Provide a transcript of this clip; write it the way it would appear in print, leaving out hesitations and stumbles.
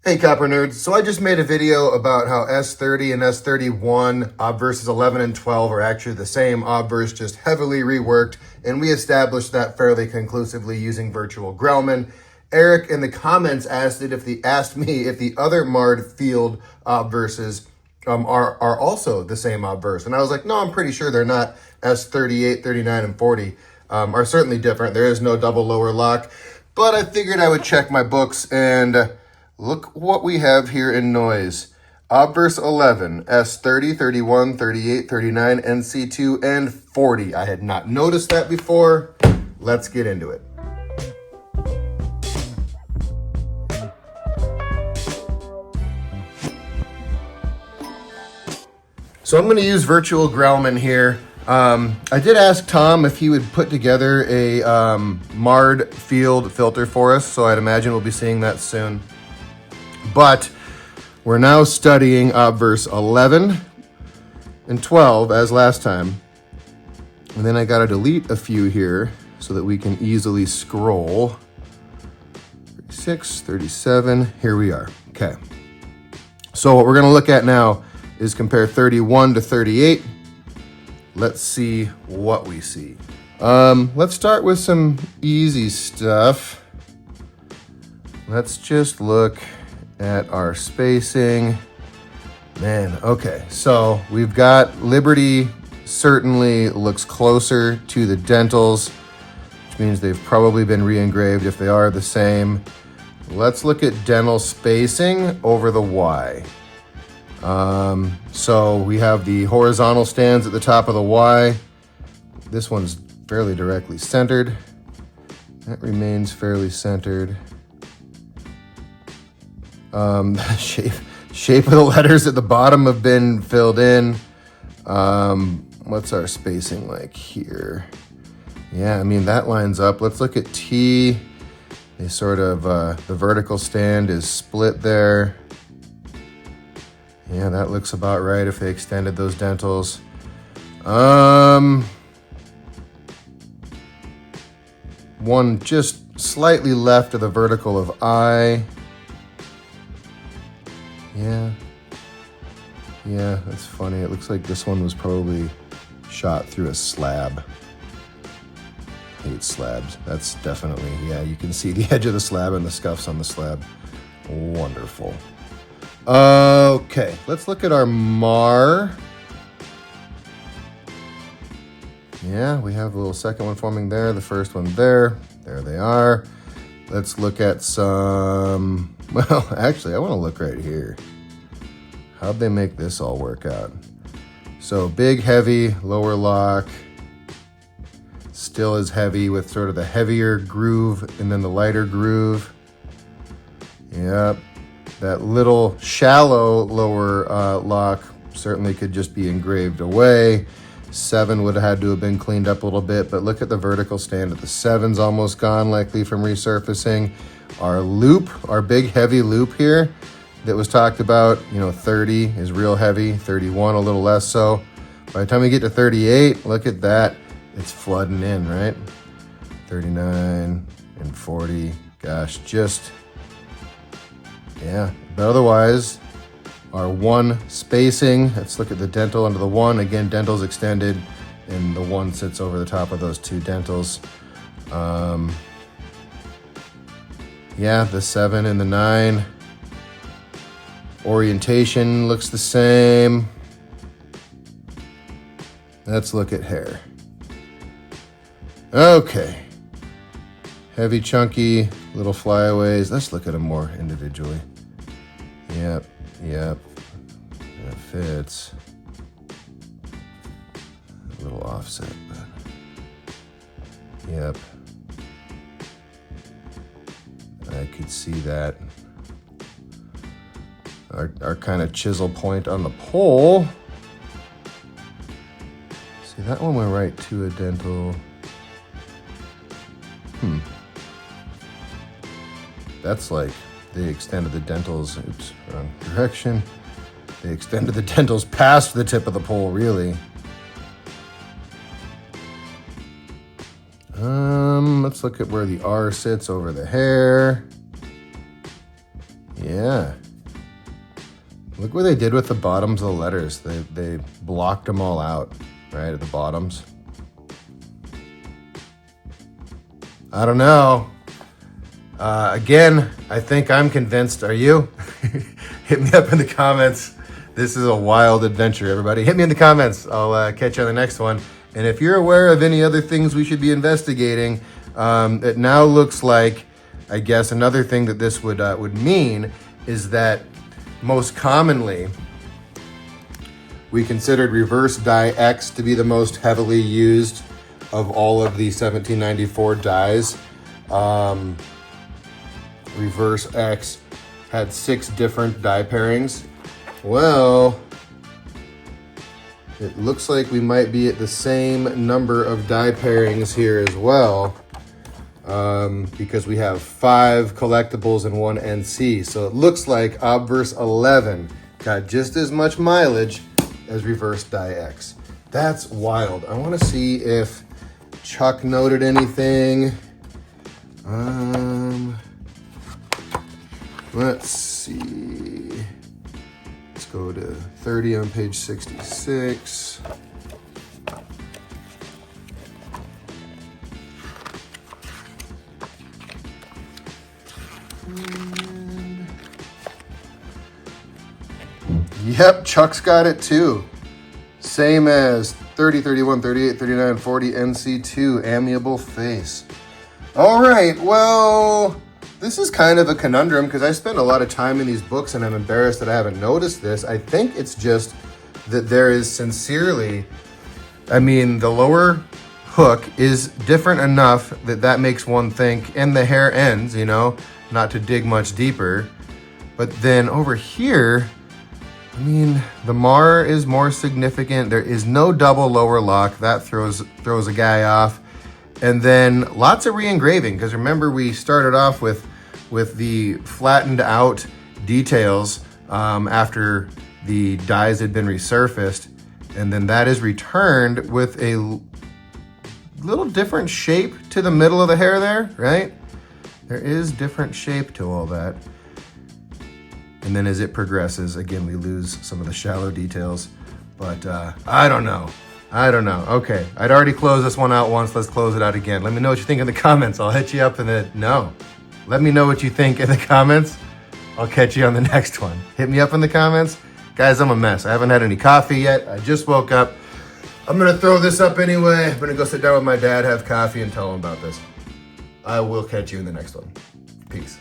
Hey Copper Nerds, so I just made a video about how S30 and S31 obverses 11 and 12 are actually the same obverse, just heavily reworked, and we established that fairly conclusively using virtual Grellman. Eric in the comments asked me if the other Mard field obverses are also the same obverse, and I was like, no, I'm pretty sure they're not. S38, 39, and 40 are certainly different. There is no double lower lock, but I figured I would check my books and look what we have here in Noyes. Obverse 11, S30, 31, 38, 39, NC2, and 40. I had not noticed that before. Let's get into it. So I'm going to use virtual Grellman here. I did ask Tom if he would put together a Mard field filter for us, so I'd imagine we'll be seeing that soon. But we're now studying obverse 11 and 12 as last time. And then I got to delete a few here so that we can easily scroll. 36, 37, here we are. Okay. So what we're going to look at now is compare 31 to 38. Let's see what we see. Let's start with some easy stuff. Let's just look at our spacing. Man, okay, so we've got Liberty certainly looks closer to the dentals, which means they've probably been re-engraved if they are the same. Let's look at dental spacing over the Y. So we have the horizontal stands at the top of the Y. This one's fairly directly centered. That remains fairly centered. The shape of the letters at the bottom have been filled in. What's our spacing like here? Yeah, I mean, that lines up. Let's look at T. They sort of, the vertical stand is split there. Yeah, that looks about right if they extended those dentals. One just slightly left of the vertical of I. Yeah, that's funny. It looks like this one was probably shot through a slab. Hate slabs. That's definitely, yeah, you can see the edge of the slab and the scuffs on the slab. Wonderful. Okay, let's look at our MAR. Yeah, we have a little second one forming there, the first one there. There they are. Let's look at some, well, actually, I want to look right here. How'd they make this all work out? So big, heavy, lower lock. Still is heavy with sort of the heavier groove and then the lighter groove. Yep. That little shallow lower lock certainly could just be engraved away. 7 would have had to have been cleaned up a little bit, but look at the vertical stand at the 7's almost gone, likely from resurfacing. Our loop, our big heavy loop here that was talked about, 30 is real heavy, 31 a little less so. By the time we get to 38, look at that. It's flooding in, right? 39 and 40, gosh, yeah. But otherwise, our 1 spacing, let's look at the dental under the 1. Again, dental's extended, and the 1 sits over the top of those 2 dentals. Yeah, the 7 and the 9. Orientation looks the same. Let's look at hair. Okay. Heavy, chunky, little flyaways. Let's look at them more individually. Yep. That fits. A little offset, but yep. I could see that. Our kind of chisel point on the pole. See, that one went right to a dental. That's like they extended the dentals, oops, wrong direction. They extended the dentals past the tip of the pole, really. Let's look at where the R sits over the hair. Yeah. Look what they did with the bottoms of the letters. They blocked them all out, right, at the bottoms. I don't know. Again, I think I'm convinced. Are you? Hit me up in the comments. This is a wild adventure, everybody. Hit me in the comments. I'll catch you on the next one. And if you're aware of any other things we should be investigating, it now looks like, I guess, another thing that this would mean is that most commonly we considered reverse die X to be the most heavily used of all of the 1794 dies. Reverse X had 6 different die pairings. Well, it looks like we might be at the same number of die pairings here as well, because we have 5 collectibles and 1 NC. So it looks like Obverse 11 got just as much mileage as Reverse Die X. That's wild. I want to see if Chuck noted anything. Let's see. Let's go to 30 on page 66. Yep, Chuck's got it too. Same as 30, 31, 38, 39, 40, NC2, Amiable Face. All right, well, this is kind of a conundrum because I spend a lot of time in these books and I'm embarrassed that I haven't noticed this. I think it's just that there is sincerely, I mean, the lower hook is different enough that makes one think, and the hair ends, you know, not to dig much deeper. But then over here, I mean, the Mar is more significant. There is no double lower lock. That throws a guy off. And then lots of re-engraving, because remember we started off with the flattened out details after the dies had been resurfaced, and then that is returned with a little different shape to the middle of the hair there, right? There is different shape to all that. And then as it progresses, again, we lose some of the shallow details, but I don't know. Okay, I'd already closed this one out once. Let's close it out again. Let me know what you think in the comments. I'll hit you up in the, no. Let me know what you think in the comments. I'll catch you on the next one. Hit me up in the comments. Guys, I'm a mess. I haven't had any coffee yet. I just woke up. I'm gonna throw this up anyway. I'm gonna go sit down with my dad, have coffee, and tell him about this. I will catch you in the next one. Peace.